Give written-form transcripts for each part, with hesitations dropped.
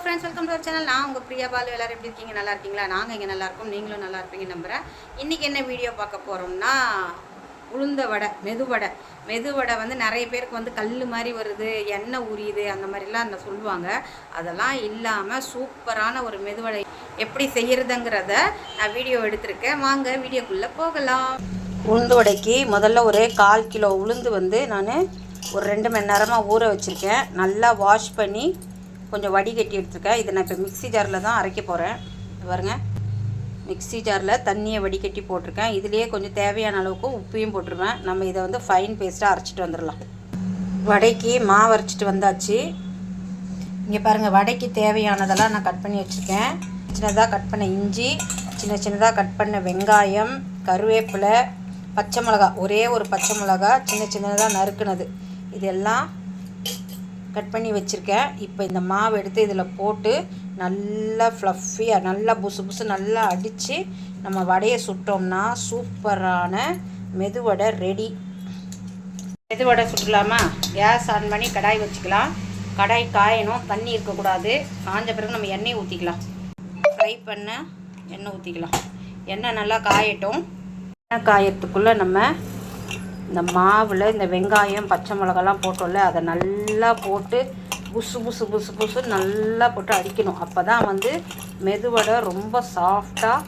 Friends, welcome to our channel. நான் உங்கள் பிரியா பாலு. எல்லோரும் எப்படி இருக்கீங்க? நல்லா இருக்கீங்களா? நாங்கள் இங்கே நல்லா இருக்கோம். நீங்களும் நல்லா இருப்பீங்கன்னு நம்புகிறேன். இன்றைக்கி என்ன வீடியோ பார்க்க போகிறோம்னா, உளுந்த வடை, மெதுவடை வந்து நிறைய பேருக்கு வந்து கல் மாதிரி வருது, எண்ணெய் உரியுது, அந்த மாதிரிலாம் சொல்லுவாங்க. அதெல்லாம் இல்லாமல் சூப்பரான ஒரு மெதுவடை எப்படி செய்கிறதுங்கிறத நான் வீடியோ எடுத்திருக்கேன். வாங்க வீடியோக்குள்ளே போகலாம். உளுந்து வடைக்கு முதல்ல ஒரு 1/4 கிலோ உளுந்து வந்து நான் ஒரு 2 மணி நேரமாக ஊற வச்சுருக்கேன். நல்லா வாஷ் பண்ணி கொஞ்சம் வடிகட்டி எடுத்துருக்கேன். இதை நான் இப்போ மிக்ஸி ஜாரில் தான் அரைக்க போகிறேன். பாருங்க, மிக்ஸி ஜாரில் தண்ணியை வடிகட்டி போட்டிருக்கேன். இதுலேயே கொஞ்சம் தேவையான அளவுக்கு உப்பையும் போட்டுருவேன். நம்ம இதை வந்து ஃபைன் பேஸ்ட்டாக அரைச்சிட்டு வந்துடலாம். வடைக்கு மாவு அரைச்சிட்டு வந்தாச்சு. இங்கே பாருங்கள், வடைக்கு தேவையானதெல்லாம் நான் கட் பண்ணி வச்சுருக்கேன். சின்னதாக கட் பண்ண இஞ்சி, சின்னதாக கட் பண்ண வெங்காயம், கருவேப்பிலை, பச்சை மிளகா, ஒரே ஒரு பச்சை மிளகா சின்னதாக நறுக்குனது, இதெல்லாம் கட் பண்ணி வச்சுருக்கேன். இப்போ இந்த மாவு எடுத்து இதில் போட்டு நல்லா ஃப்ளஃபியாக நல்லா புசு நல்லா அடித்து நம்ம வடையை சுட்டோம்னா சூப்பரான மெதுவடை ரெடி. மெதுவடை சுட்டலாமா? கேஸ் ஆன் பண்ணி கடாய் வச்சுக்கலாம். கடாய் காயணும், தண்ணி இருக்கக்கூடாது. காஞ்ச பிறகு நம்ம எண்ணெய் ஊற்றிக்கலாம். ஃப்ரை பண்ண எண்ணெய் ஊற்றிக்கலாம். எண்ணெய் நல்லா காயட்டும். எண்ணெய் காயத்துக்குள்ளே நம்ம இந்த மாவில் இந்த வெங்காயம் பச்சை மிளகாலாம் போட்டோம்ல, அதை நல்லா போட்டு புசு நல்லா போட்டு அடிக்கணும். அப்போ தான் வந்து மெதுவடை ரொம்ப சாஃப்டாக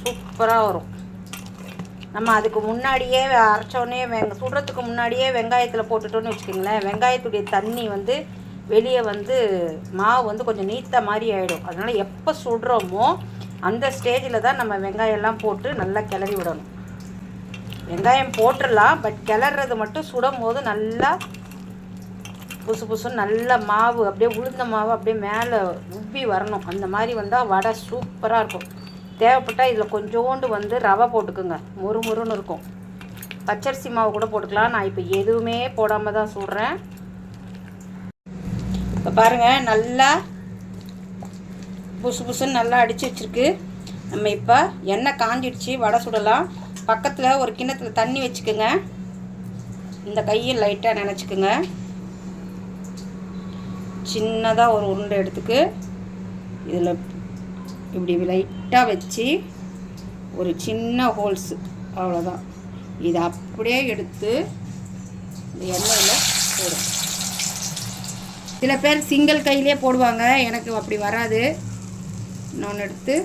சூப்பராக வரும். நம்ம அதுக்கு முன்னாடியே அரைச்சோடனே சுடுறதுக்கு முன்னாடியே வெங்காயத்தில் போட்டுட்டோன்னு வச்சுக்கோங்களேன், வெங்காயத்துடைய தண்ணி வந்து வெளியே வந்து மாவு வந்து கொஞ்சம் நீத்த மாதிரி ஆகிடும். அதனால் எப்போ சுடுறோமோ அந்த ஸ்டேஜில் தான் நம்ம வெங்காயம்லாம் போட்டு நல்லா கிளறி விடணும். வெங்காயம் போட்டுடலாம், பட் கிளறது மட்டும் சுடும் போது நல்லா புசுன்னு நல்லா மாவு அப்படியே உளுந்த மாவு அப்படியே மேலே உப்பி வரணும். அந்த மாதிரி வந்தால் வடை சூப்பராக இருக்கும். தேவைப்பட்டால் இதில் கொஞ்சோண்டு வந்து ரவை போட்டுக்குங்க, முறுமுறுன்னு இருக்கும். பச்சரிசி மாவு கூட போட்டுக்கலாம். நான் இப்போ எதுவுமே போடாமல் தான் சுடுறேன். இப்போ பாருங்கள், நல்லா புசுன்னு நல்லா அடித்து வச்சுருக்கு. நம்ம இப்போ எண்ணெய் காஞ்சிடுச்சு, வடை சுடலாம். பக்கத்தில் ஒரு கிண்ணத்தில் தண்ணி வச்சுக்கோங்க. இந்த கையை லைட்டாக நினச்சிக்கோங்க. சின்னதாக ஒரு உருண்டை எடுத்துக்கு இதில் இப்படி லைட்டாக வச்சு ஒரு சின்ன ஹோல்ஸு, அவ்வளோதான். இதை அப்படியே எடுத்து இந்த எண்ணெயில் போடும். சில பேர் சிங்கிள் கையிலே போடுவாங்க, எனக்கு அப்படி வராது. இன்னொன்று எடுத்து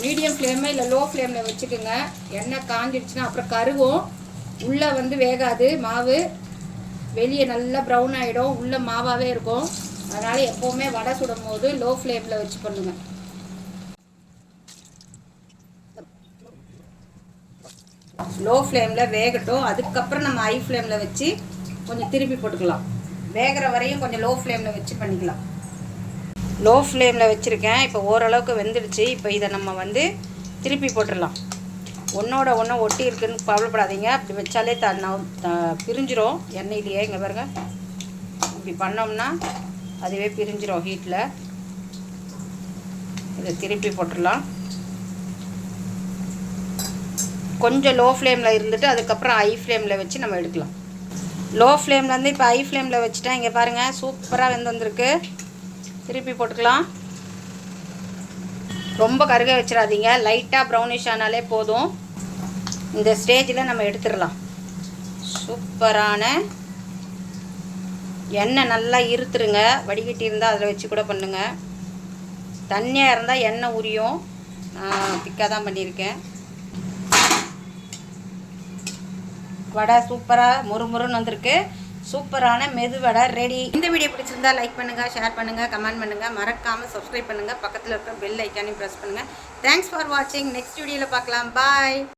மீடியம் ஃப்ளேமில் இல்லை லோ ஃப்ளேமில் வச்சுக்கோங்க. எண்ணெய் காஞ்சிடுச்சுன்னா அப்புறம் கருவும், உள்ளே வந்து வேகாது மாவு, வெளியே நல்லா ப்ரௌன் ஆகிடும், உள்ளே மாவாகவே இருக்கும். அதனால் எப்போவுமே வடை சுடும் போது லோ ஃப்ளேமில் வச்சு பண்ணுங்க. லோ ஃப்ளேமில் வேகட்டும். அதுக்கப்புறம் நம்ம ஹை ஃப்ளேமில் வச்சு கொஞ்சம் திருப்பி போட்டுக்கலாம். வேகிற வரையும் கொஞ்சம் லோ ஃப்ளேமில் வச்சு பண்ணிக்கலாம். லோ ஃப்ளேமில் வச்சுருக்கேன். இப்போ ஓரளவுக்கு வெந்துடுச்சு. இப்போ இதை நம்ம வந்து திருப்பி போட்டுடலாம். ஒன்றோட ஒன்று ஒட்டி இருக்குன்னு கவலைப்படாதீங்க. அப்படி வச்சாலே பிரிஞ்சிரும் எண்ணெயிலேயே. இங்கே பாருங்கள், இப்படி பண்ணோம்னா அதுவே பிரிஞ்சிரும் ஹீட்டில். இதை திருப்பி போட்டுடலாம். கொஞ்சம் லோ ஃப்ளேமில் இருந்துட்டு அதுக்கப்புறம் ஹை ஃப்ளேமில் வச்சு நம்ம எடுக்கலாம். லோ ஃப்ளேம்லேருந்து இப்போ ஹை ஃப்ளேமில் வச்சுட்டேன். இங்கே பாருங்கள், சூப்பராக வெந்து வந்திருக்கு. திருப்பி போட்டுக்கலாம். ரொம்ப கருக வச்சிடாதீங்க, லைட்டாக ப்ரௌனிஷ் ஆனாலே போதும். இந்த ஸ்டேஜில் நம்ம எடுத்துடலாம். சூப்பரான எண்ணெய் நல்லா இருத்துருங்க. வடிகட்டி இருந்தால் அதில் வச்சு கூட பண்ணுங்கள். தண்ணியாக இருந்தால் எண்ணெய் உரியும். நான் திக்காக தான் பண்ணியிருக்கேன். வடை சூப்பராக முறுமுறுன்னு வந்திருக்கு. சூப்பரான மெதுவடை ரெடி. இந்த வீடியோ பிடிச்சிருந்தா லைக் பண்ணுங்கள், ஷேர் பண்ணுங்கள், கமெண்ட் பண்ணுங்கள். மறக்காமல் சப்ஸ்கிரைப் பண்ணுங்கள். பக்கத்தில் இருக்கிற பெல் ஐக்கானையும் ப்ரெஸ் பண்ணுங்கள். தேங்க்ஸ் ஃபார் வாட்சிங். நெக்ஸ்ட் வீடியோவில் பார்க்கலாம். பாய்.